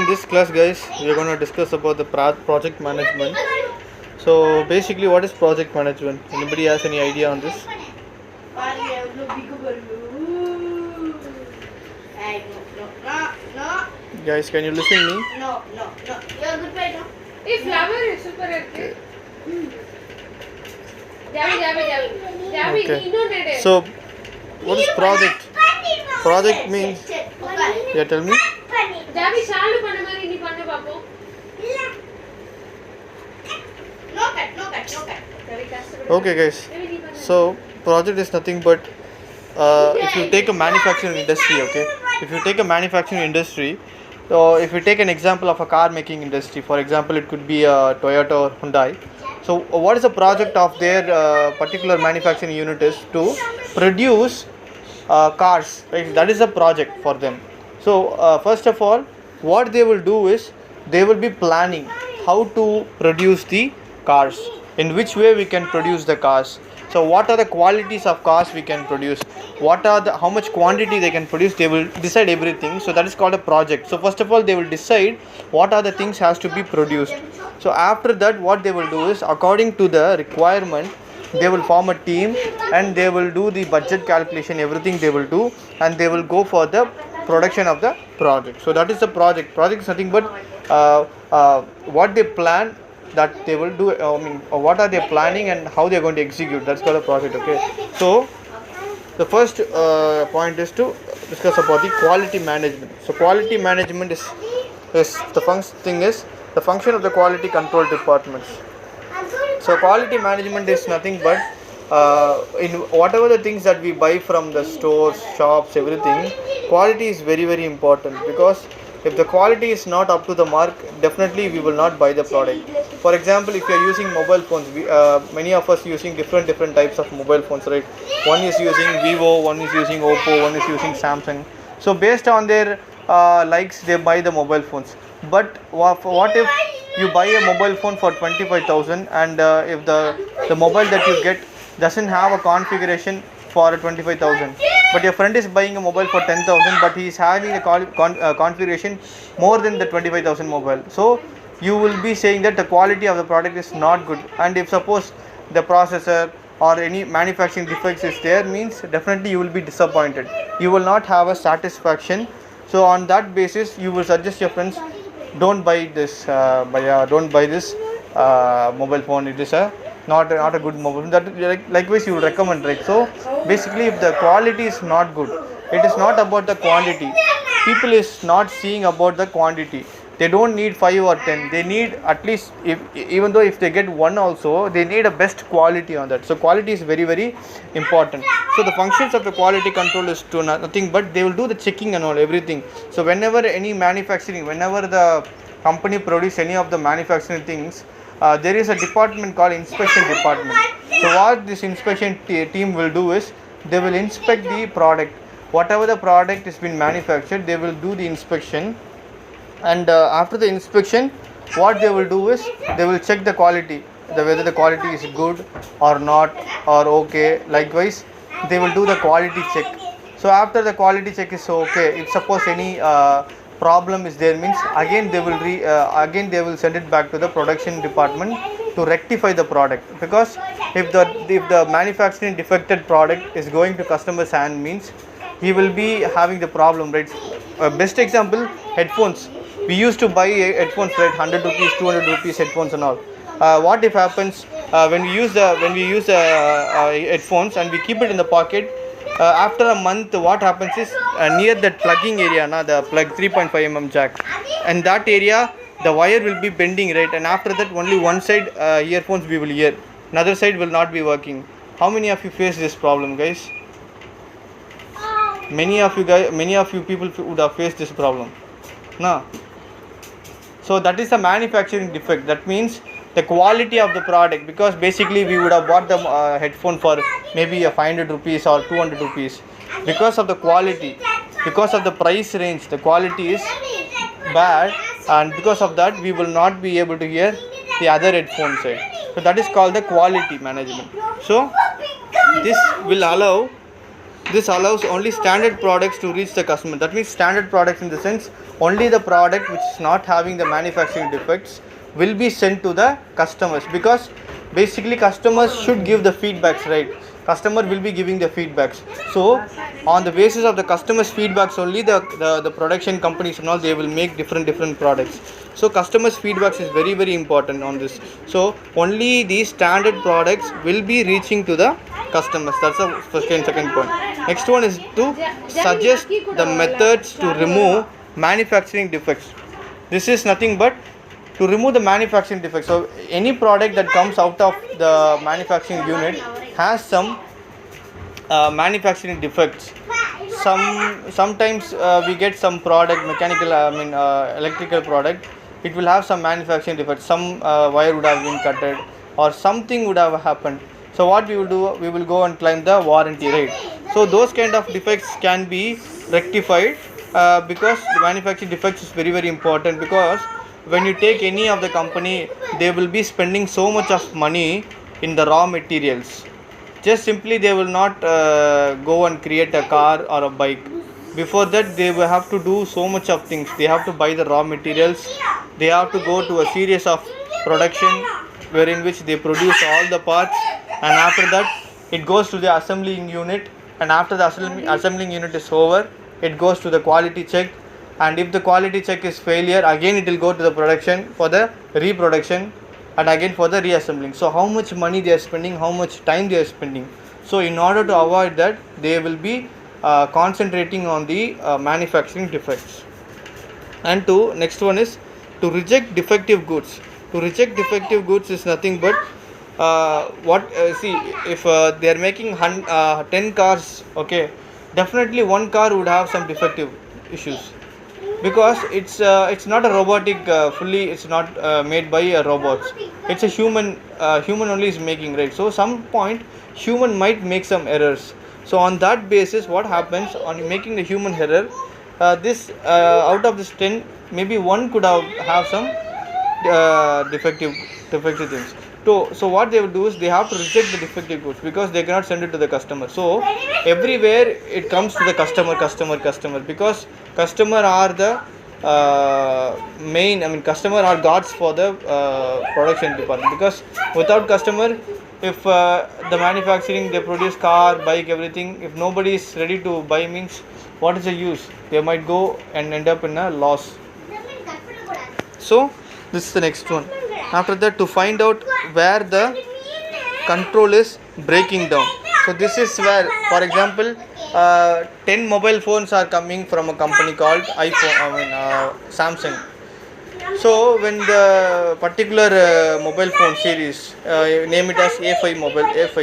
this class, guys, we are going to discuss about the project management. So basically, what is project management? Anybody has any idea on this? Guys, can you listen to me? No. You're good right now. If flower is super okay. Okay. So, what is project? Project means. Yeah, tell me. Javi shalu panna mari ni panna papo. No cut. Okay, guys. So, project is nothing but if you take a manufacturing industry, okay? If you take a manufacturing industry, so if you take an example of a car making industry, for example, it could be a Toyota or Hyundai. So, what is the project of their particular manufacturing unit is to produce cars, right? That is a project for them. So, first of all, what they will do is they will be planning how to produce the cars, in which way we can produce the cars. So what are the qualities of cars we can produce, how much quantity they can produce, they will decide everything. So that is called a project. So first of all, they will decide what are the things has to be produced. So after that, what they will do is, according to the requirement, they will form a team and they will do the budget calculation, everything they will do, and they will go for the production of the project. So that is the project. Project is nothing but what they plan that they will do. What are they planning and how they are going to execute. That's called a project. Okay. So the first point is to discuss about the quality management. So quality management is the function of the quality control departments. So quality management is nothing but in whatever the things that we buy from the stores, shops, everything, quality is very, very important, because if the quality is not up to the mark, definitely we will not buy the product. For example, if you are using mobile phones, many of us using different types of mobile phones, right? One is using Vivo, one is using Oppo, one is using Samsung. So based on their likes, they buy the mobile phones. But what if you buy a mobile phone for 25,000 and if the mobile that you get doesn't have a configuration for 25,000, but your friend is buying a mobile for 10,000, but he is having a configuration more than the 25,000 mobile. So you will be saying that the quality of the product is not good, and if suppose the processor or any manufacturing defects is there, means definitely you will be disappointed. You will not have a satisfaction. So on that basis, you will suggest your friends, don't buy this. Don't buy this mobile phone. It is not a good mobile phone. That likewise you will recommend, right? So basically, if the quality is not good, it is not about the quantity. People is not seeing about the quantity. They don't need 5 or 10. They need at least, even though if they get one also, they need a best quality on that. So quality is very, very important. So the functions of the quality control is to nothing but they will do the checking and all, everything. So whenever the company produce any of the manufacturing things, there is a department called inspection department. So what this inspection team will do is, they will inspect the product. Whatever the product has been manufactured, they will do the inspection. And after the inspection, what they will do is, they will check the quality, whether the quality is good or not, or okay. Likewise, they will do the quality check. So after the quality check is okay, if suppose any problem is there, means again they will send it back to the production department to rectify the product. Because if the manufacturing defected product is going to customer's hand, means he will be having the problem, right? Best example, headphones. We used to buy headphones, right? 100 rupees, 200 rupees headphones and all. What if happens when we use the headphones and we keep it in the pocket? After a month, what happens is, near that plugging area, the plug 3.5 mm jack, and that area the wire will be bending, right? And after that, only one side earphones we will hear, another side will not be working. How many of you face this problem, guys? Many of you people would have faced this problem. No. So that is a manufacturing defect. That means the quality of the product, because basically we would have bought the headphone for maybe a 500 rupees or 200 rupees. Because of the quality, because of the price range, the quality is bad, and because of that we will not be able to hear the other headphone side. So that is called the quality management. So this will allow This allows only standard products to reach the customer. That means standard products in the sense only the product which is not having the manufacturing defects will be sent to the customers, because basically customers should give the feedbacks, right? Customer will be giving the feedbacks. So on the basis of the customers feedbacks only the production companies and all, they will make different products. So customers feedbacks is very important on this. So only these standard products will be reaching to the customers. That's the first and second point. Next one is to suggest the methods to remove manufacturing defects. This is nothing but to remove the manufacturing defects. So any product that comes out of the manufacturing unit has some manufacturing defects. Sometimes we get some product, mechanical, electrical product, it will have some manufacturing defects. Some wire would have been cutted or something would have happened. So what we will do, we will go and claim the warranty, right? So those kind of defects can be rectified, because the manufacturing defects is very important. Because when you take any of the company, they will be spending so much of money in the raw materials. Just simply they will not go and create a car or a bike. Before that they will have to do so much of things. They have to buy the raw materials, they have to go to a series of production wherein which they produce all the parts, and after that it goes to the assembling unit, and after the assembling unit is over, it goes to the quality check, and if the quality check is failure, again it will go to the production for the reproduction and again for the reassembling. So how much money they are spending, how much time they are spending. So in order to avoid that, they will be concentrating on the manufacturing defects. And next one is to reject defective goods. To reject defective goods is nothing but see, if they are making 10 cars, okay, definitely one car would have some defective issues, because it's not a robotic fully, it's not made by robots, it's a human only is making, right? So some point human might make some errors. So on that basis, what happens on making the human error, this out of this 10, maybe one could have some defective things. So what they will do is they have to reject the defective goods, because they cannot send it to the customer. So everywhere it comes to the customer, because customer are the main, customer are gods for the production department. Because without customer, if the manufacturing, they produce car, bike, everything, if nobody is ready to buy, means what is the use? They might go and end up in a loss. So this is the next one. After that, to find out where the control is breaking down. So this is where, for example, 10 mobile phones are coming from a company called Samsung. So when the particular mobile phone series, name it as A5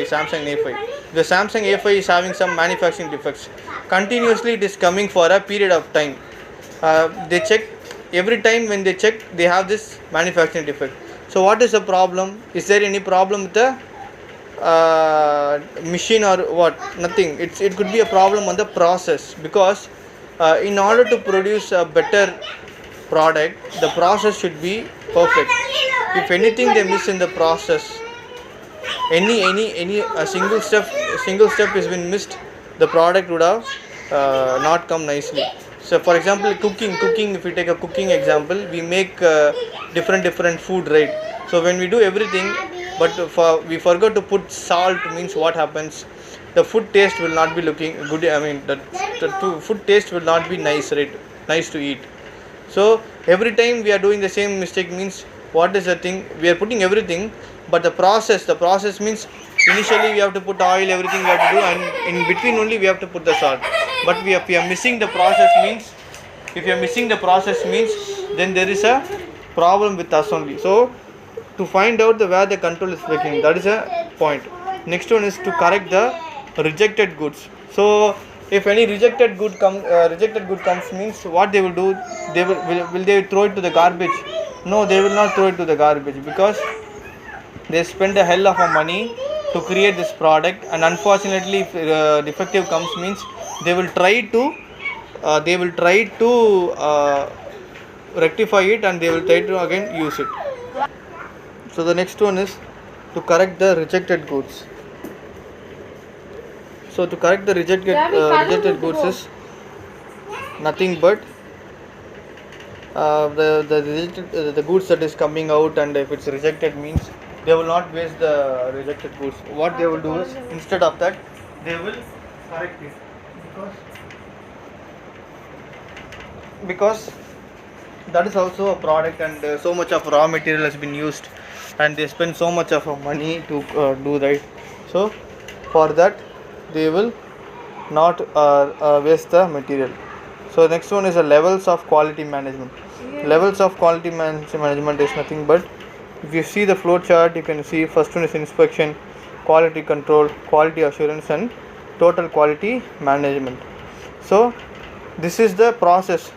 Samsung A5, the Samsung A5 is having some manufacturing defects. Continuously it is coming for a period of time. They check, every time when they check, they have this manufacturing defect. So what is the problem? Is there any problem with the machine or what? Nothing. It could be a problem on the process, because in order to produce a better product, the process should be perfect. If anything they miss in the process, any a single step has been missed, the product would have not come nicely. So for example, cooking, if we take a cooking example, we make different food, right? So when we do everything, but we forgot to put salt, means what happens? The food taste will not be looking good. The food taste will not be nice, right? Nice to eat. So every time we are doing the same mistake, means what is the thing? We are putting everything, but the process means initially we have to put oil, everything we have to do, and in between only we have to put the salt. But if we are missing the process, means then there is a problem with us only. So to find out where the control is breaking, that is a point. Next one is to correct the rejected goods. So if any rejected good comes, means what they will do, will they throw it to the garbage? No, they will not throw it to the garbage, because they spend a hell of a money to create this product, and unfortunately if defective comes, means they will try to rectify it, and they will try to again use it. So the next one is to correct the rejected goods. So to correct the rejected goods is nothing but the goods that is coming out, and if it's rejected means they will not waste the rejected goods. What they will do is, instead of that, they will correct it, because that is also a product, and so much of raw material has been used, and they spend so much of money to do right. So for that they will not waste the material. So next one is the levels of quality management. Levels of quality management is nothing but, if you see the flow chart, you can see first one is inspection, quality control, quality assurance, and total quality management. So this is the process.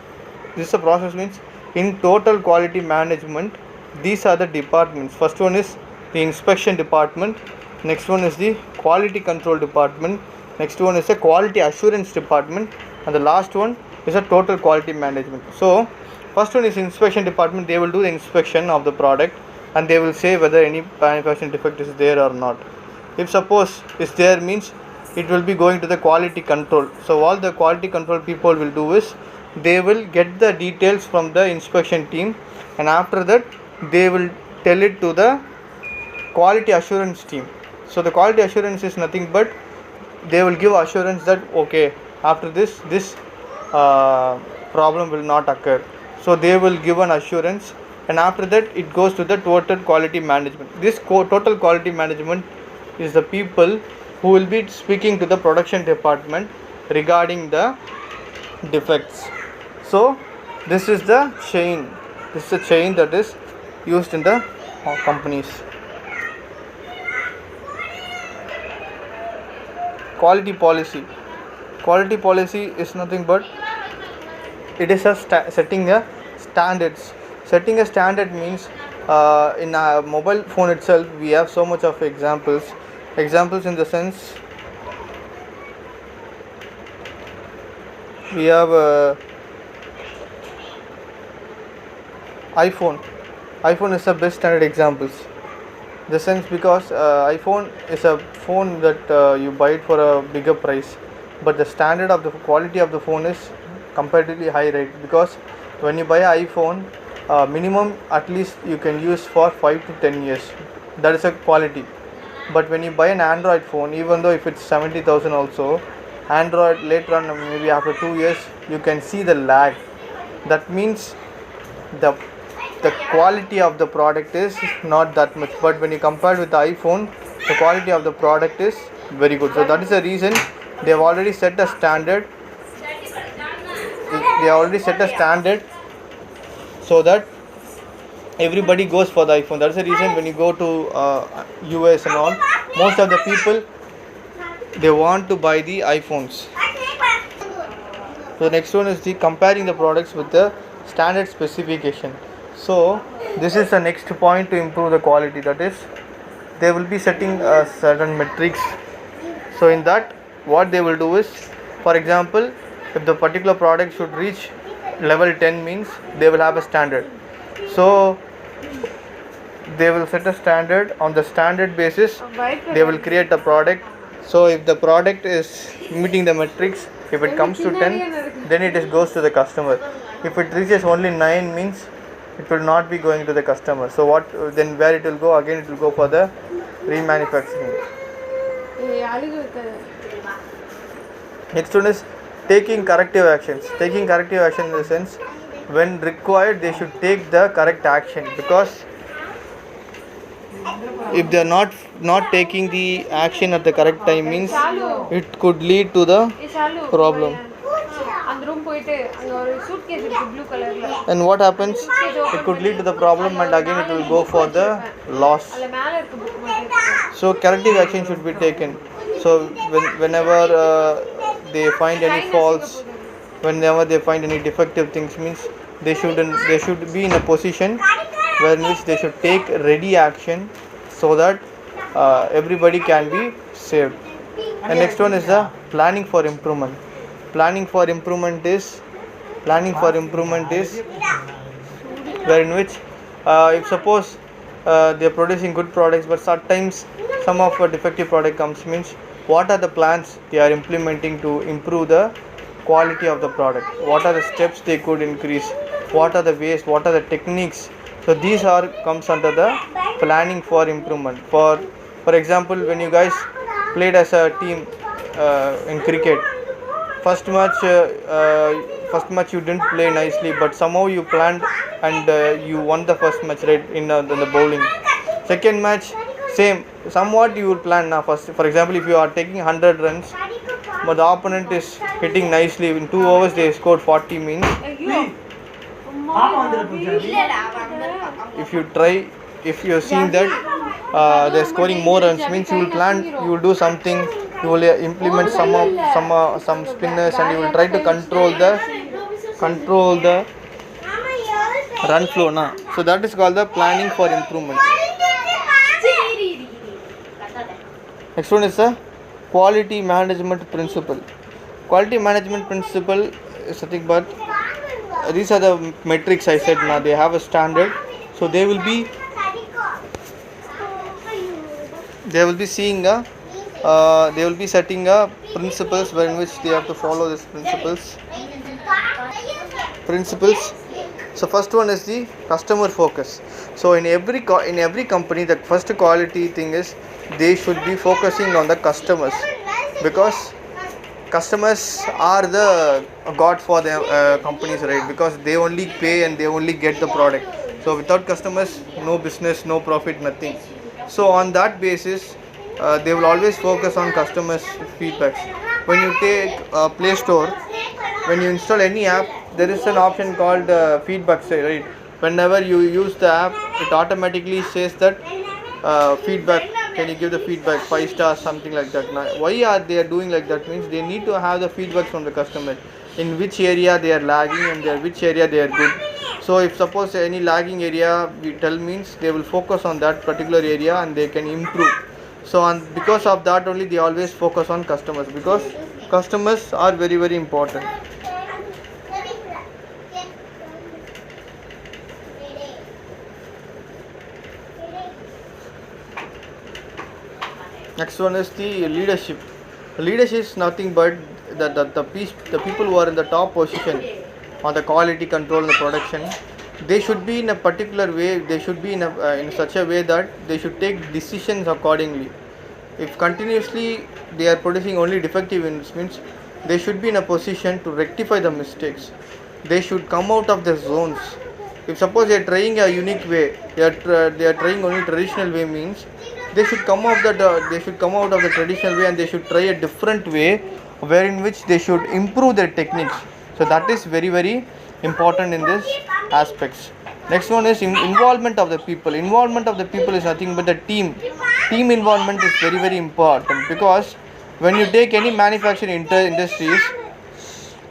Means in total quality management, these are the departments. First one is the inspection department, next one is the quality control department, next one is the quality assurance department, and the last one is a total quality management. So first one is inspection department. They will do the inspection of the product, and they will say whether any manufacturing defect is there or not. If suppose is there, means it will be going to the quality control. So all the quality control people will do is, they will get the details from the inspection team, and after that they will tell it to the quality assurance team. So the quality assurance is nothing but, they will give assurance that okay, after this problem will not occur. So they will give an assurance, and after that it goes to the total quality management. This total quality management is the people who will be speaking to the production department regarding the defects. So this is the chain. This is the chain that is used in the companies. Quality policy. Quality policy is nothing but, it is a setting a standards. Setting a standard means, in a mobile phone itself we have so much of examples in the sense, we have iPhone is the best standard examples. The sense, because iPhone is a phone that you buy it for a bigger price, but the standard of the quality of the phone is comparatively high, right? Because when you buy an iPhone, minimum at least you can use for 5 to 10 years. That is a quality. But when you buy an Android phone, even though if it's 70,000 also, Android later on, maybe after 2 years, you can see the lag. That means the quality of the product is not that much, but when you compare with the iPhone, the quality of the product is very good. So that is the reason they have already set a standard. So that everybody goes for the iPhone. That's the reason when you go to US and all, most of the people, they want to buy the iPhones. So next one is the comparing the products with the standard specification. So this is the next point to improve the quality. That is, they will be setting certain metrics. So in that, what they will do is, for example, if the particular product should reach level 10, means they will have a standard. So they will set a standard. On the standard basis, they will create a product. So if the product is meeting the metrics, if it comes to 10, then it goes to the customer. If it reaches only 9, means it will not be going to the customer. So then where it will go? Again, it will go for the remanufacturing. Next one is taking corrective actions. Taking corrective action in the sense, when required, they should take the correct action, because if they are not taking the action at the correct time, means it could lead to the problem. And what happens? It could lead to the problem, and again it will go for the loss. So corrective action should be taken. So whenever they find any faults, whenever they find any defective things, means they should be in a position where in which they should take ready action, so that everybody can be saved. And next one is the planning for improvement. Planning for improvement is where in which, if suppose they are producing good products, but sometimes some of a defective product comes, means what are the plans they are implementing to improve the quality of the product, what are the steps they could increase, what are the ways, what are the techniques. So these are comes under the planning for improvement. For example, when you guys played as a team in cricket, first match you didn't play nicely, but somehow you planned and you won the first match, right, in the bowling. Second match, same, somewhat you will plan now. First, for example, if you are taking 100 runs but the opponent is hitting nicely, in 2 overs they scored 40 means, ஐயோ if you try, if you are seeing that they are scoring more runs means, you will plan, you will do something, you will implement some spinners, and you will try to control the run flow na. So that is called the planning for improvement. Next one is the quality management principle. Quality management principle is nothing but these are the metrics I said now. They have a standard, so they will be seeing a they will be setting a principles in which they have to follow these principles. So first one is the customer focus. So in every company, the first quality thing is they should be focusing on the customers, because customers are the god for the companies, right? Because they only pay and they only get the product. So without customers, no business, no profit, nothing. So on that basis, they will always focus on customers feedbacks. When you take Play Store, when you install any app, there is an option called feedback, right? Whenever you use the app, it automatically says that feedback, can you give the feedback 5 stars, something like that. Now, why are they doing like that means, they need to have the feedback from the customer, in which area they are lagging and which area they are good. So if suppose any lagging area we tell means, they will focus on that particular area and they can improve. So because of that only, they always focus on customers, because customers are very, very important. Next one is the leadership. Leadership is nothing but the people who are in the top position on the quality control and the production. They should be in a particular way. They should be in such a way that they should take decisions accordingly. If continuously they are producing only defective units means, they should be in a position to rectify the mistakes. They should come out of the zones. If suppose they are trying a unique way, they are trying only traditional way means, they should come out of the traditional way and they should try a different way, wherein which they should improve their techniques. So that is very, very important in this aspects. Next one is involvement of the people. Involvement of the people is nothing but the team involvement is very, very important, because when you take any manufacturing industries,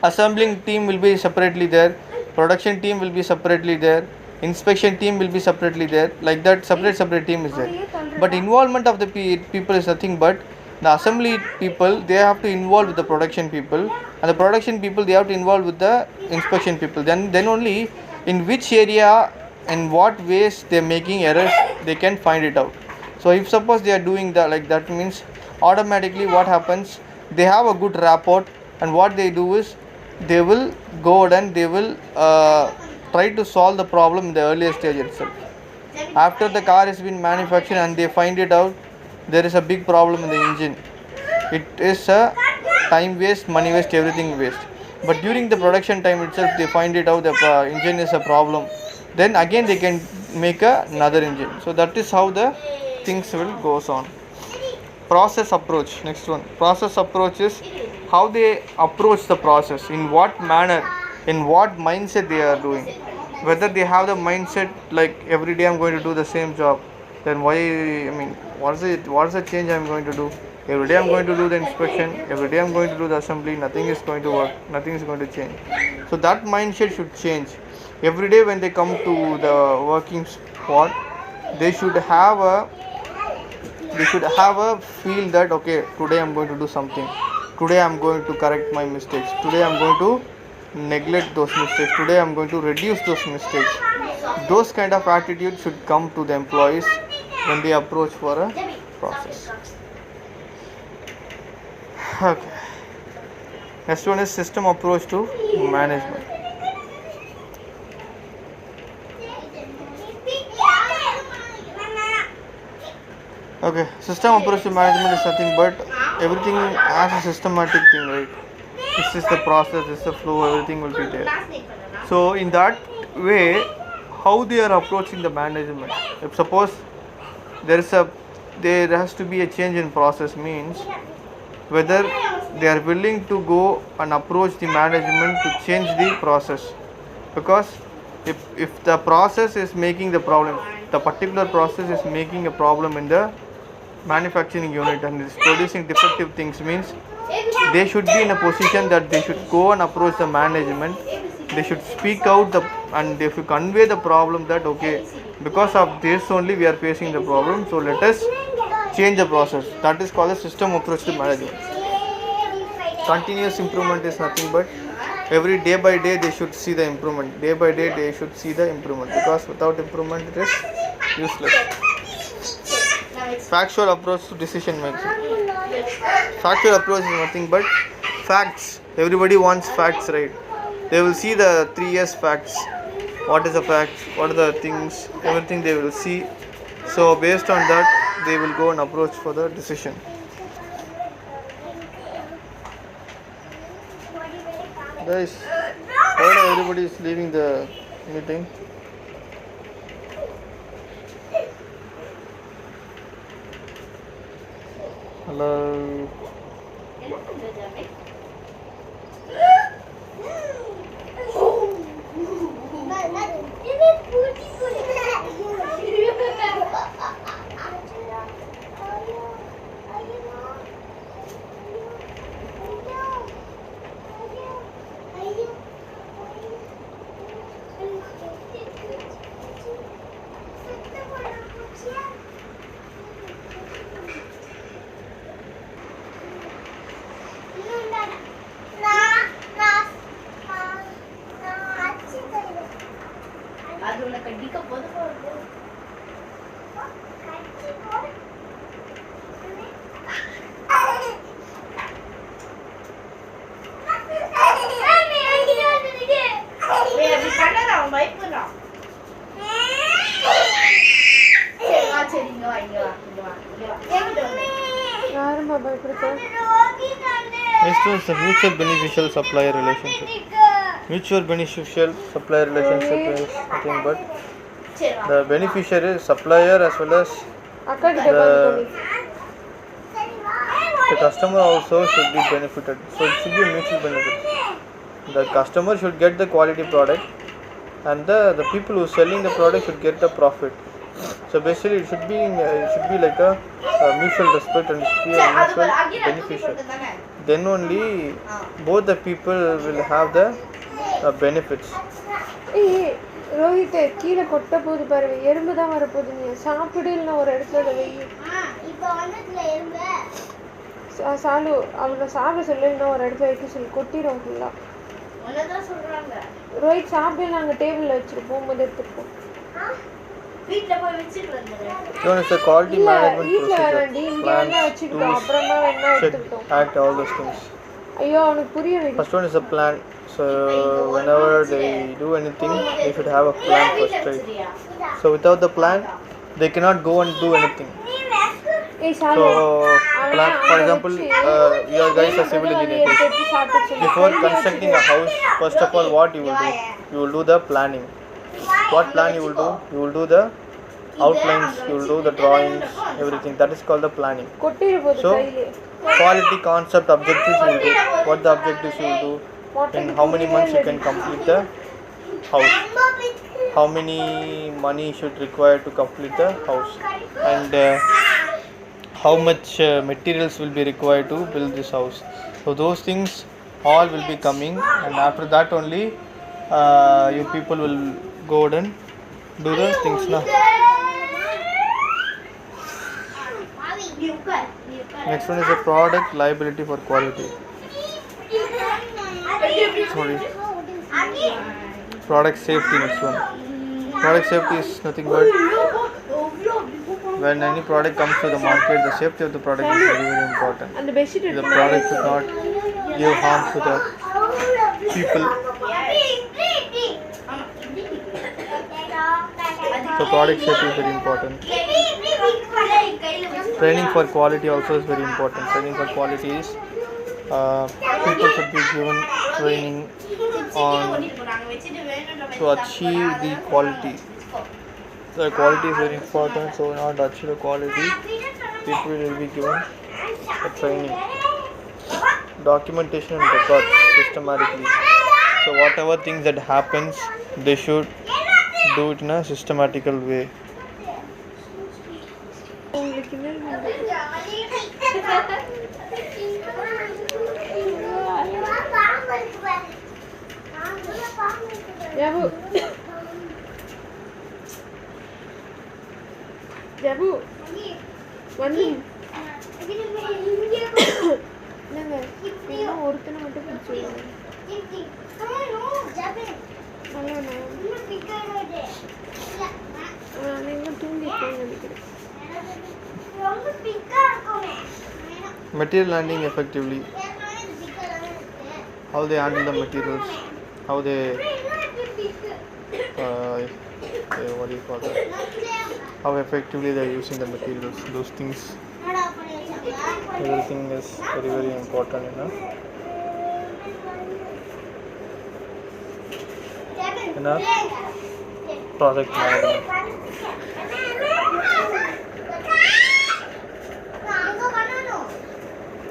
assembling team will be separately there, production team will be separately there, inspection team will be separately there, like that separate team is there. But involvement of the people is nothing but the assembly people, they have to involve with the production people, and the production people, they have to involve with the inspection people. Then only in which area and what ways they are making errors, they can find it out. So if suppose they are doing that, like that means, automatically what happens, they have a good rapport, and what they do is they will go and they will try to solve the problem in the earlier stage itself. After the car has been manufactured and they find it out, there is a big problem in the engine, it is a time waste, money waste, everything waste. But during the production time itself, they find it out the engine is a problem, then again they can make another engine. So that is how the things will goes on. Process approach. Next one, process approach is how they approach the process, in what manner, in what mindset they are doing. Whether they have the mindset like every day I'm going to do the same job, then why, I mean, what's the change I'm going to do? Every day I'm going to do the inspection, every day I'm going to do the assembly, nothing is going to work, nothing is going to change. So that mindset should change. Every day when they come to the working spot, they should have a feel that, okay, today I'm going to do something, today I'm going to correct my mistakes, today I'm going to neglect those mistakes, today I'm going to reduce those mistakes. Those kind of attitude should come to the employees when they approach for a process. Okay. Next one is system approach to management. Okay, system approach to management is nothing but everything as a systematic thing, right? This is the process, this is the flow, everything will be there. So in that way, how they are approaching the management. If suppose there has to be a change in process, means whether they are willing to go and approach the management to change the process, because if the process is making the problem, the particular process is making a problem in the manufacturing unit and is producing defective things, means they should be in a position that they should go and approach the management. They should speak out and they should convey the problem that okay, because of this only we are facing the problem, so let us change the process. That is called a system approach to management. Continuous improvement is nothing but every day by day they should see the improvement. Day by day they should see the improvement, because without improvement it is useless. Factual approach to decision making. Factual approach is nothing but facts. Everybody wants facts, right? They will see the 3 years facts. What is the facts? What are the things? Everything they will see. So based on that, they will go and approach for the decision. Guys, why everybody is leaving the meeting? Hello. யாரும்மா பயப்படுத்த? Next one is the mutual beneficial supplier relationship. Mutual beneficial supplier relationship is nothing but the beneficiary, supplier as well as அக்கா கிட்ட உட்காந்து the customer also should be benefited. So it should be a mutual benefit. The customer should get the quality product and the people who are selling the product should get the profit. So basically it should be like a mutual respect and it should be a mutual beneficial. Then only both the people will have the benefits. ஏய் ரோஹித் கீழே கொட்ட போகுது பாரு, எறும்பு தான் வரப்போகுது. நீ சாப்பிடு, இல்லைன்னா ஒரு இடத்துல அதை வை. சாலு அவனை சாப்பிட சொல்லு, இல்லைன்னா ஒரு இடத்துல வைக்க சொல்லி கொட்டிடும் ஃபுல்லாக. ரோஹித் சாப்பிடு, நாங்கள் டேபிளில் வச்சுருப்போம், போகும்போது எடுத்துருப்போம். One is the quality management வீட்டில் procedure. வேணாண்டி, இங்கே வேணா வச்சுக்கிட்டோம், அப்புறமா வேணா Check, எடுத்துக்கிட்டோம். act, all those things. ஐயோ அவனுக்கு புரிய வைக்க. First one is a plan. So whenever they do anything, they should have a plan first, right? So without the plan, they cannot go and do anything. ஏய் சாலு So plan, for example, your guys are civil engineers. Before constructing a house, first of all, what you will do? You will do the planning. What plan you will do? You will do the outlines, you will do the drawings, everything. That is called the planning. கொட்டிட போகுது So கையிலே. quality concept objectives you will do. What the objectives you will do? In how many months you can complete the house? How many money should require to complete the house? And how much materials will be required to build this house? So those things all will be coming, and after that only you people will go and do the things now. Next one is the product liability for quality. Sorry. Product safety. Next one. Product safety is nothing but when any product comes to the market, the safety of the product is very very important. அந்த bedsheet The product should not give harm to the people. So product safety is very important. Training for quality also is very important. Training for quality is people should be given training on to achieve the quality. The quality is very important, so in order to achieve the quality, people will be given a training. Documentation and records systematically. So whatever things that happens, they should do it in a systematical way. உங்களுக்கு என்ன ஜபு ஜபு வந்து என்னங்க இன்னும் ஒருத்தனை மட்டும் பிடிச்சி நீங்கள் தூங்கிட்டேன்னு நினைக்கிறேன். Material handling effectively. How they handle the materials. How they what do you call that? How effectively they are using the materials. Those things. Everything is very very important, you know. In a project management.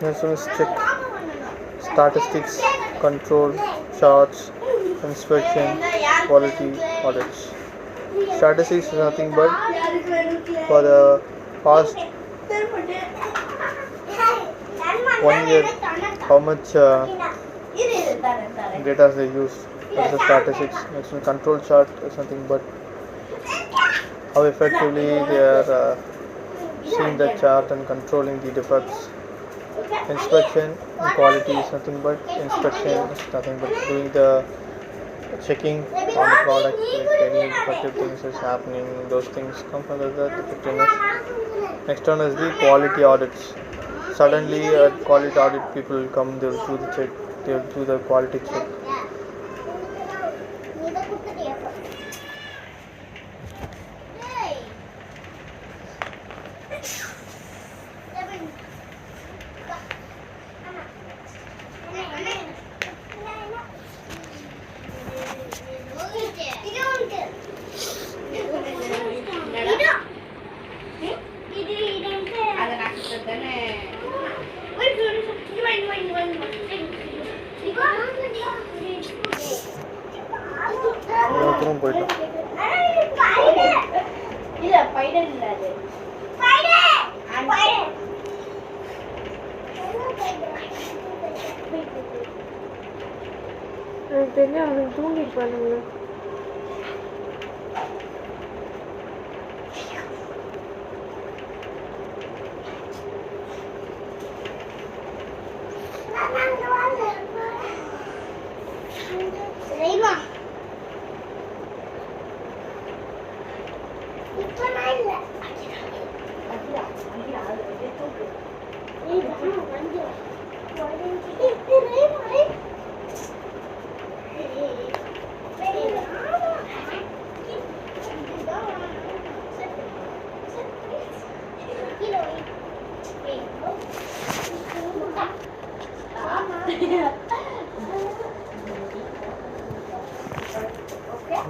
Next one is check statistics, control, charts, inspection, quality audits. Statistics is nothing but for the past 1 year how much data they use. That's the statistics. Next one, control chart is nothing but how effectively they are seeing the chart and controlling the defects. Inspection and quality is nothing but inspection is nothing but doing the checking on the product, like any defective things is happening, those things come under the defectiveness. Next one is the quality audits. Suddenly quality audit people will come, they will do the check, they will do the quality check. ஒருத்தரும் போயிட்டோம். இல்ல பைடர் இல்ல அது எனக்கு தெரிஞ்சு அவனுக்கு தூங்கிட்டு பண்ணுங்க.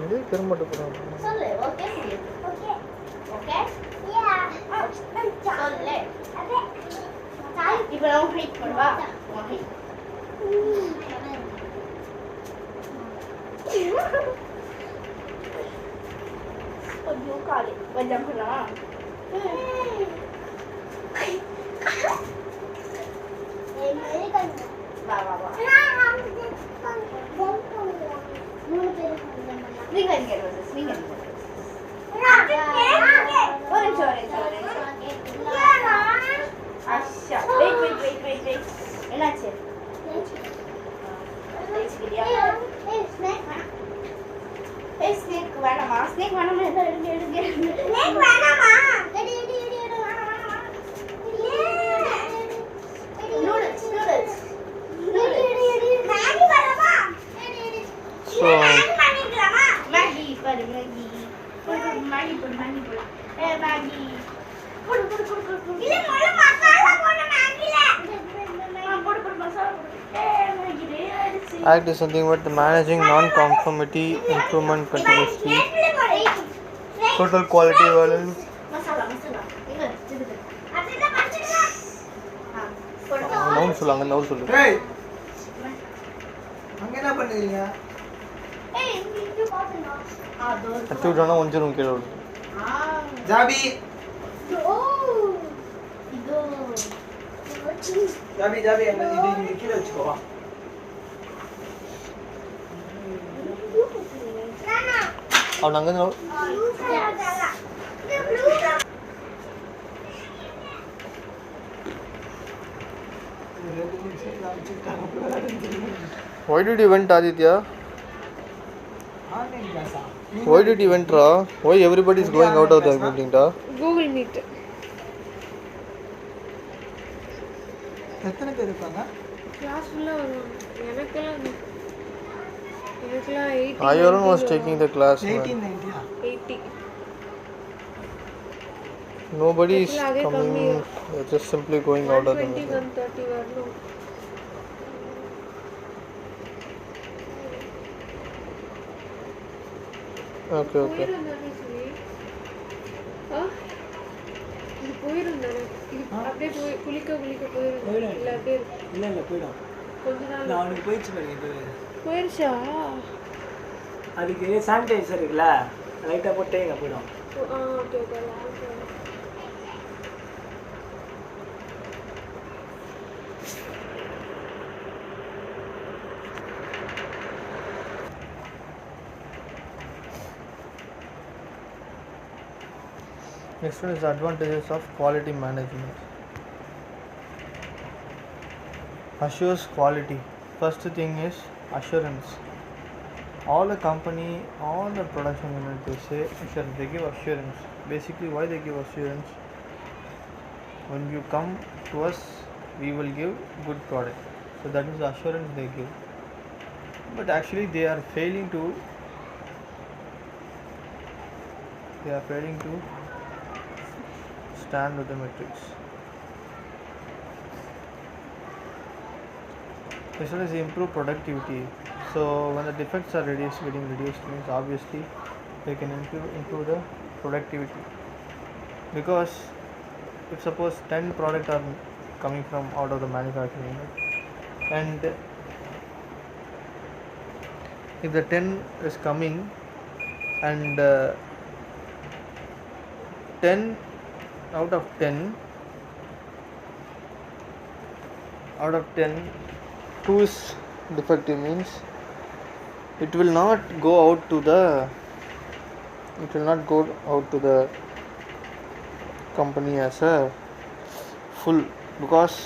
இதே திரும்பட்டு போறோம். சொல்லு ஓகே ஓகே ஓகே யா சொல்லு இப்போ நான் ஹைட் பண்ணுவா ஹைட் ஐயோ காலே வஜம் பண்ணலாம் வா வா வா நீங்க இங்க வந்து நீங்க ஒரு சோரே அச்சா வெயிட் என்னாச்சு ஸ்னேக் வேணாமா ஸ்னேக் வேணாமா எடுங்க ஸ்னேக் வேணாமா மேகி போடு மேகி போடு மேகி போடு போடு போடு போடு இல்ல மொள்ள மசாலா போடு மேகில போடு போடு மசாலா போடு Maggi ready Act is something but the managing non-conformity, improvement continuously, total quality balance. Masala masala எங்க இருக்குது அதுல பச்சைடா போடு நவுன் சொல்லுங்க நவுன் சொல்லு. ஏய் அங்க என்ன பண்ணுவீங்க? ஏய் இங்க பாத்துனா தோ அச்சு விட்டானா ஒஞ்சிரும் கீழே விடும். ஜாபி ஓ இதோ ஜாபி ஜாபி அங்க இது இங்க கீழ வச்சுக்கோ வா. நானா அவன் அங்கே இது ப்ளூ ரெண்டு நிமிஷம் காமிச்சிட்டாங்க. Why did you went Aditya? Online கிளாஸா? Why did you went ra? Why everybody is going out of the meeting da? Google meet. எத்தனை பேர் இருப்பாங்க? கிளாஸ் ஃபுல்லாக வருவாங்க. எனக்கெல்லாம் 80. Ayuran was taking the class. 18 Man. 90 80. Nobody is Actually, adhe coming. kammi. They're just simply going out of the 120, meeting. 130 வரணும். Okay, okay. போயிருந்தானே சொல்லி. இது போயிருந்தானே. இது அப்படியே போய் குளிக்க போயிருந்தேன். இல்லை அப்படியே இருக்கு. இல்ல இல்ல போய்டும். கொஞ்ச நாள் நான் அவனுக்கு போயிடுச்சு பாருங்க இப்போ. போயிருச்சா? அதுக்கு சானிடைசர் இருக்குல்ல லைட்டா போட்டே இங்க போய்டும். Okay okay. Next one is the advantages of quality management. Assures quality. First thing is assurance. All the company, all the production unit, they say assurance. They give assurance. Basically, why they give assurance? When you come to us, we will give good product. So that is the assurance they give. But actually, they are failing to. Stand with the metrics. This one is improve productivity. So when the defects are getting reduced means obviously they can improve the productivity. Because if suppose 10 products are coming from out of the manufacturing unit, and if the 10 is coming and 10 out of 10 2 is defective means it will not go out to the company as a full, because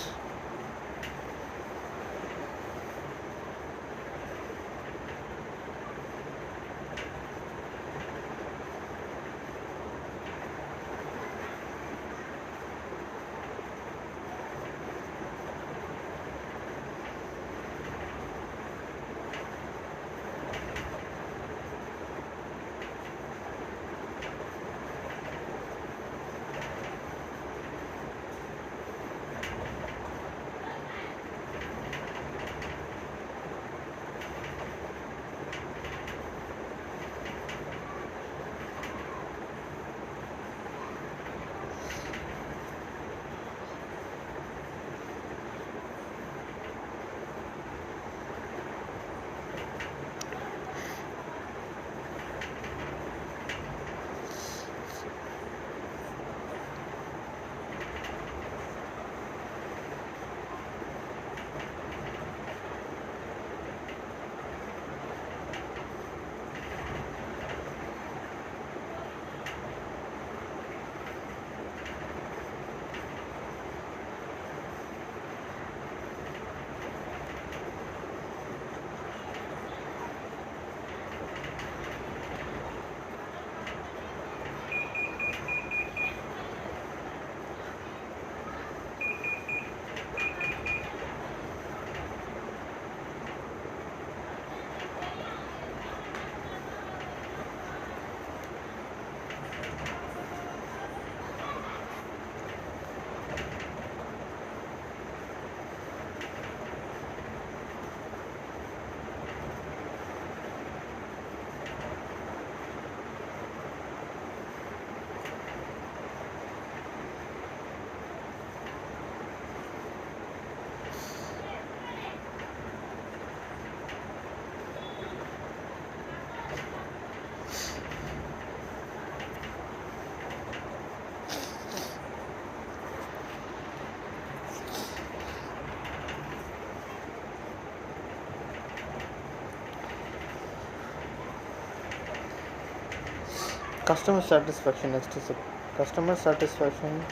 Customer satisfaction. Next is customer satisfaction,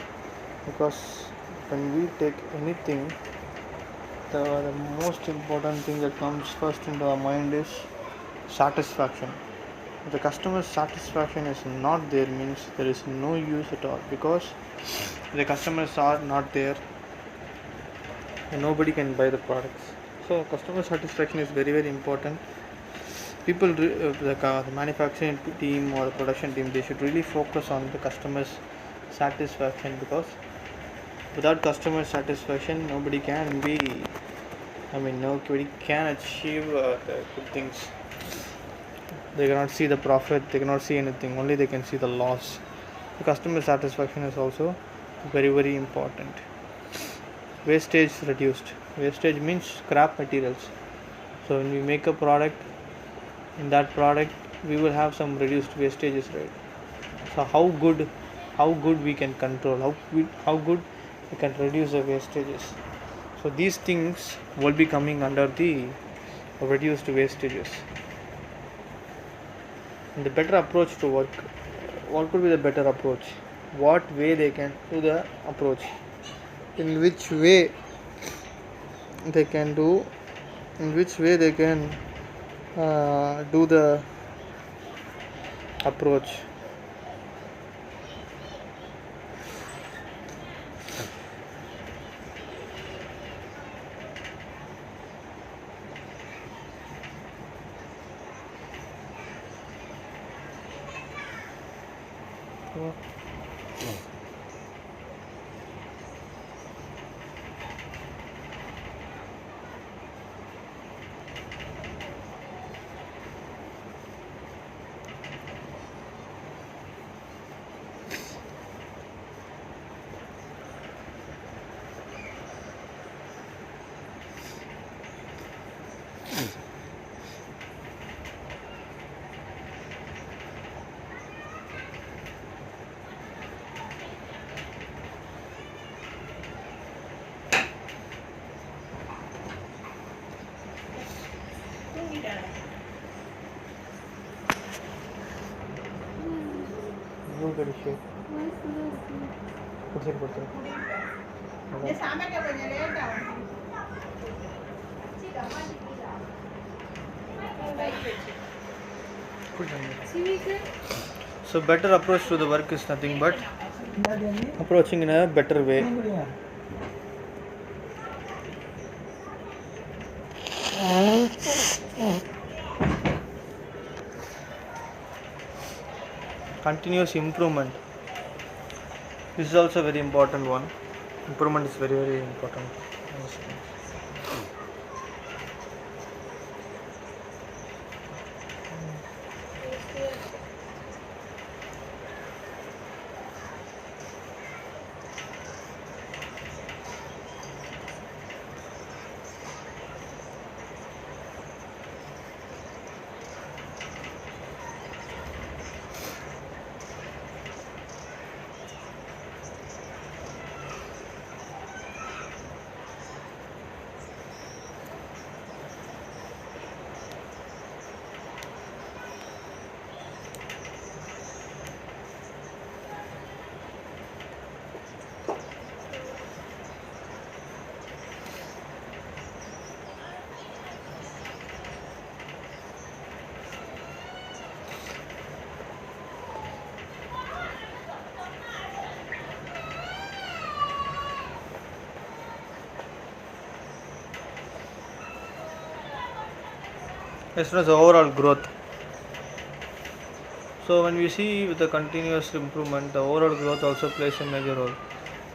because when we take anything, the most important thing that comes first into our mind is satisfaction. If the customer satisfaction is not there, means there is no use at all, because the customers are not there and nobody can buy the products. So customer satisfaction is very very important. People, the manufacturing team or the production team, they should really focus on the customer's satisfaction, because without customer satisfaction nobody can be, nobody can achieve the good things. They cannot see the profit, they cannot see anything, only they can see the loss. The customer satisfaction is also very very important. Wastage reduced. Wastage means scrap materials. So when we make a product, in that product we will have some reduced wastages, right? So how good we can control, how good we can reduce the wastages. So these things will be coming under the reduced wastages. And the better approach to work, what could be the better approach? What way they can do the approach? In which way they can do? In which way they can do the approach? Very sure. So better approach to the work is nothing but approaching in a better way. Continuous improvement. This is also a very important one. Improvement is very very important. As far as the overall growth. So when we see with the continuous improvement, the overall growth also plays a major role.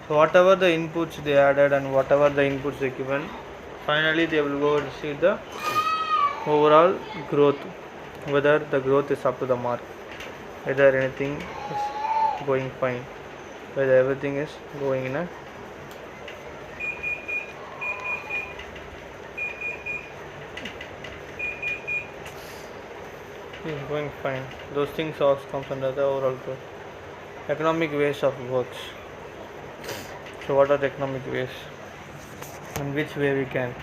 So whatever the inputs they added and whatever the inputs they given, finally they will go and see the overall growth, whether the growth is up to the mark, whether anything is going fine, whether everything is going in a is going fine. Those things also comes under the overall growth. Economic ways of works. So what are the economic ways? In which way we can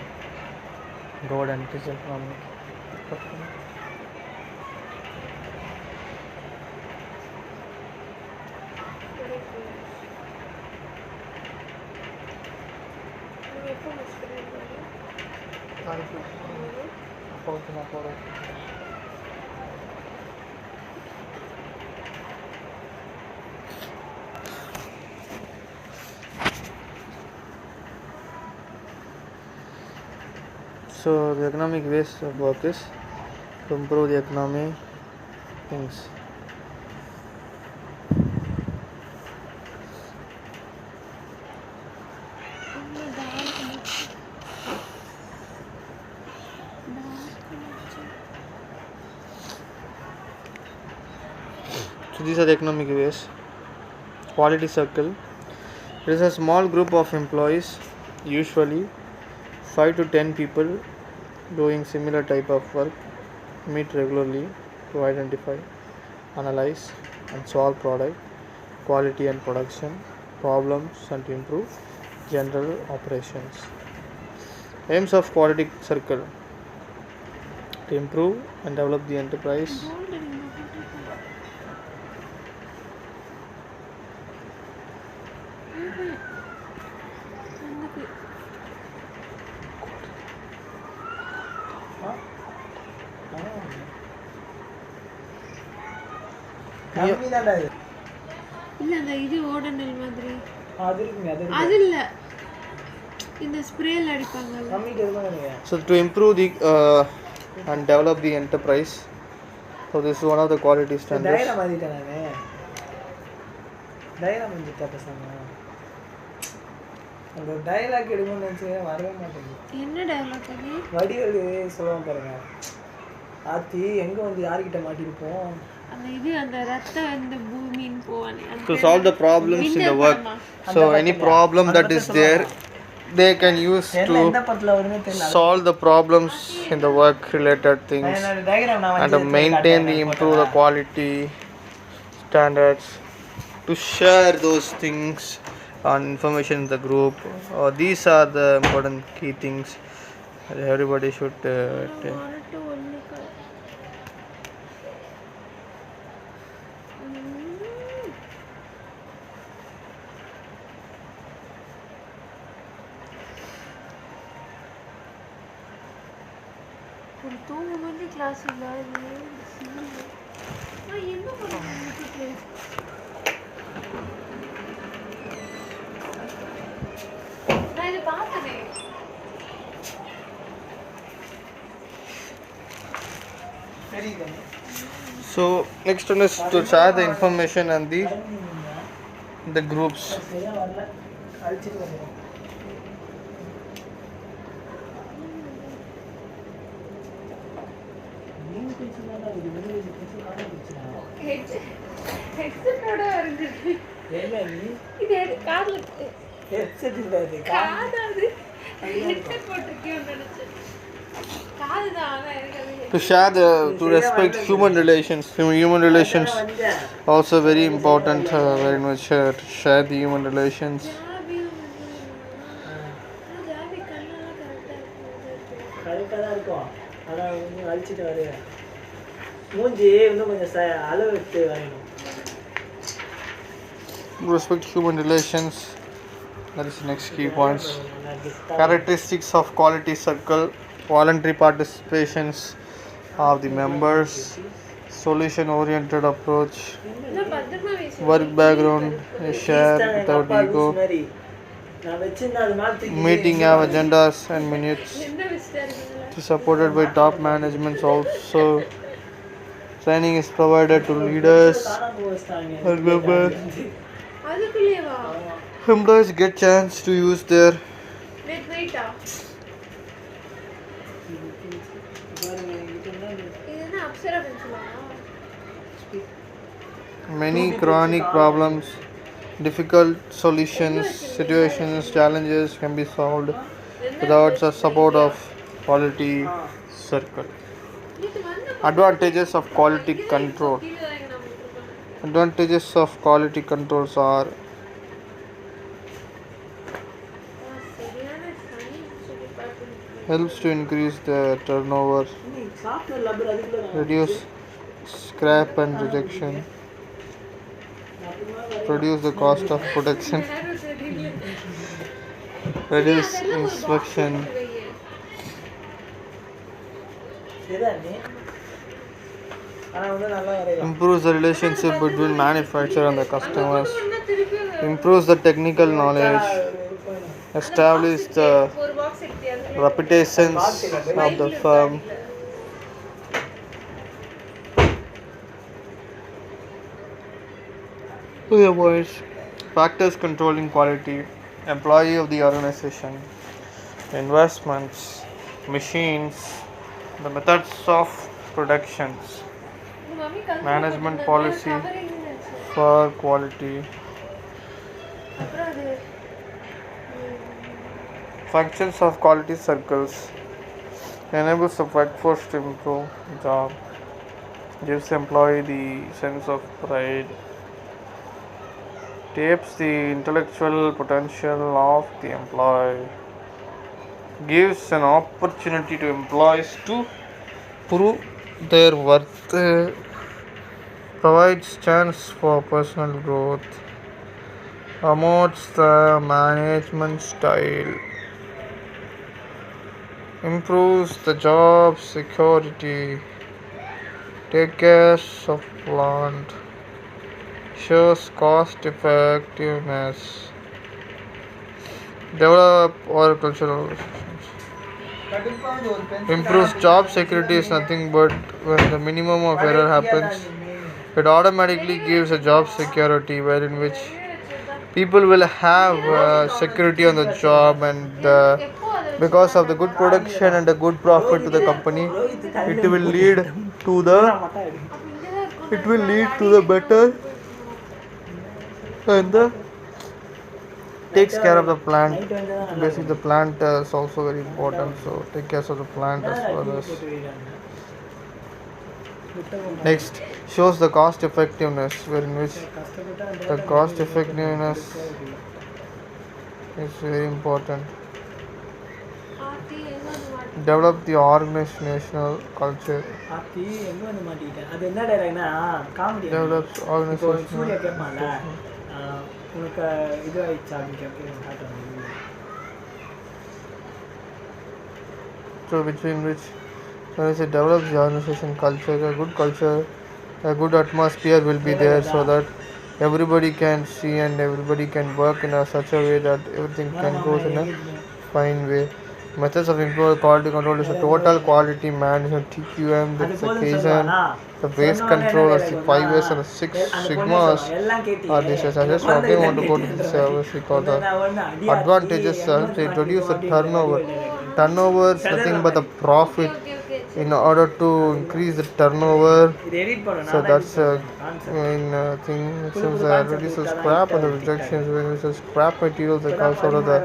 go and this economic? So the economic ways of work is to improve the economy things. So these are the economic ways. Quality circle. It is a small group of employees, usually 5 to 10 people, doing similar type of work, meet regularly to identify, analyze, and solve product quality and production problems and to improve general operations. Aims of quality circle: to improve and develop the enterprise, கம்மி தான்டா இது. இல்ல அந்த இது ஓடனல் மாதிரி அது இருக்குங்க, அது இருக்கு. அது இல்ல இந்த ஸ்ப்ரேல அடிப்பாங்கல்ல கம்மிக்கு எதுவும் இல்லைங்க. so to improve the and develop the enterprise. So this is one of the quality standards. டயரை மாத்திட்டேன் நானு. டயரை மாத்திட்டா பேசாம. அந்த டயலாக் எடுக்கணும்னு நினைச்சேன், வரவே மாட்டேங்குது. என்ன டயலாக் அது? வடிவேலு சொல்லுவான் பாருங்க, ஆத்தி எங்க வந்து யார்கிட்ட மாட்டிருப்போம். அந்த இது அந்த ரத்த அந்த பூமியின் போவானே To solve the problems in the work. So any problem that is there, they can use எந்த to படத்துல வருமே தெரியல. solve the problems in the work related things என்னோட டயக்ராம் நான் and to maintain the improve the quality standards, to share those things on information in the group. These are the important key things that everybody should take. ஒரு தூங்க வந்து class இல்ல நான் என்ன பண்ணுறேன் நான் இதை பார்த்தேன் So next one is to share the information and the groups. சரியா வரல, அழிச்சிட்டு வரேன். ஹெட்செட்டோட வருது என்ன நீ இது காதுல ஹெட்செட் இல்ல, இது காதாது ஹெட்செட் போட்டிருக்கேன் நினைச்சேன் காதுதான் ஆனா எனக்கு அது To share to respect human relations. Human relations also very important. Very much to share the human relations. Joby கண்ணெல்லாம் கரெக்டா இருக்கு கரெக்டாக தான் இருக்கும். ஆனால் இன்னும் அழிச்சிட்டு வரைய மூஞ்சி இன்னும் கொஞ்சம் அளவு எடுத்து வரையணும். Respect human relations. That is the next key points. Characteristics of quality circle: voluntary participations of the members, solution-oriented approach, நான் பத்திரமா பேசுறேன் work background, a share without ego, நான் வச்சிருந்தேன் அது மாதிரி தூக்கி meeting have agendas and minutes. என்ன விஷயம் இருக்குங்களா It is supported by top management also. Training is provided to leaders காணாம வச்சிட்டாங்க. and members. அதுக்குள்ளேவா Employees get chance to use their வெயிட்டா பாருங்க, இது என்ன இது? இது என்ன Apsara பென்சிலா many chronic problems, difficult solutions, situations, challenges can be solved without the support of quality circle. இது வந்து Advantages of quality control. கீழ தான் இங்க நம்ம கொடுக்கணும் Advantages of quality controls are சரியான சயின்ஸ் சொல்லி பார்க்கணும் helps to increase the turnover, நீ சாஃப்ட்வேர் லப்பர் அதுக்குள்ள தான். reduce scrap and rejection, reduce the cost of production, யாரும் சரியில்லை reduce inspection, எதா நீ ஆனால் வந்து நல்லா வரையலாம் Improves the relationship between manufacturer and the customers. Improves the technical knowledge. Establish the ஒரு box எடுத்தியா reputations of the firm. Other words, factors controlling quality, employee of the organization, investments, machines, the methods of productions, management policy for quality, அப்புறம் அது functions of quality circles, enables the workforce to improve job, gives employee the sense of pride, taps the intellectual potential of the employee, gives an opportunity to employees to prove their worth, provides chance for personal growth, promotes the management style, improves the job security, take care of plant, shows cost effectiveness, develop agricultural relations. Improves job security is nothing but when the minimum of error happens, it automatically gives a job security wherein which people will have security on the job, and because of the good production and the good profit to the company, it will lead to the better, and the takes care of the plant. Basically the plant is also very important, so take care of the plant as well as. Next, shows the cost effectiveness, wherein which the cost effectiveness is very important. ஆத்தி எங்க வந்து மாட்டேன் Develop the organizational culture. ஆத்தி எங்கே வந்து மாட்டிக்கிட்டேன் அது என்ன டைலாக்னா காமெடி Develops இப்போ organizational சூர்யா கேட்பான்ல உனக்கு இது ஆயிடுச்சா அப்படின்னு கேட்க காட்டுவாங்க so between which when I say develops the organization culture, a good culture, a good atmosphere will be there so that everybody can see and everybody can work in a such a way that everything can go in a fine way. Methods of improved quality control is a total quality management, TQM, the occasion, the waste control, as the 5 S and the 6 sigmas are these. I just want to go to the service because the advantages are to introduce a turnover. Turnover is nothing but the profit. In order to increase the turnover, இது edit பண்ணணும் so that's a main thing. Since reduces scrap and the rejections, when we say scrap materials that comes out of the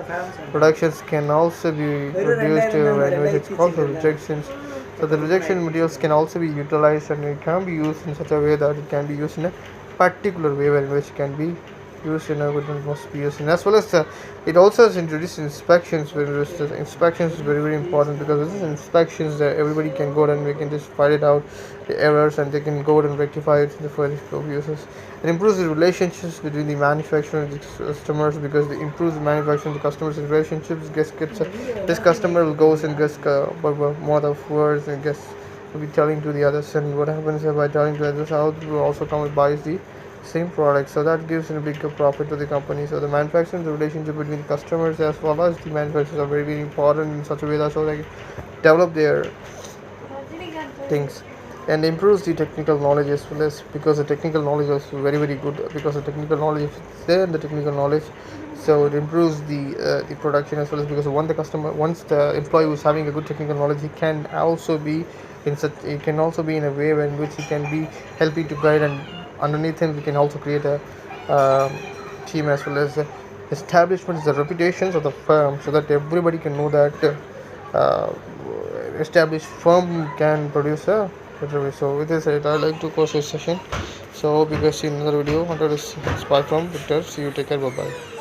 productions can also be reduced when it's called the rejections. So the rejection materials can also be utilized and it can be used in such a way that it can be used in a particular way in which can be used in a good atmosphere. And as well as it also has introduced inspections, where the inspections is very very important, because with these inspections that everybody can go and we can just find it out the errors and they can go and rectify it for the users. It improves the relationships between the manufacturer and the customers, because it improves the manufacturer and the customers relationships. This customer will go and gets more of words and gets will be telling to the others, and what happens by telling to others, how will also come and buys the same product, so that gives a bigger profit to the company. So the manufacturing, the relationship between customers as well as the manufacturers are very very important in such a way that so they develop their Rajinikanth things and improves the technical knowledge as well as, because the technical knowledge is very very good, because the technical knowledge is there in the technical knowledge, so it improves the production as well as, because once the employee who is having a good technical knowledge, he can also be in a way in which he can be helping to guide, and underneath him we can also create a team as well as establishments, the reputations of the firm, so that everybody can know that established firm can produce a better way. So with this I like to close this session. So hope you guys see another video. Until this, bye from Victor. See you. Take care. Bye bye.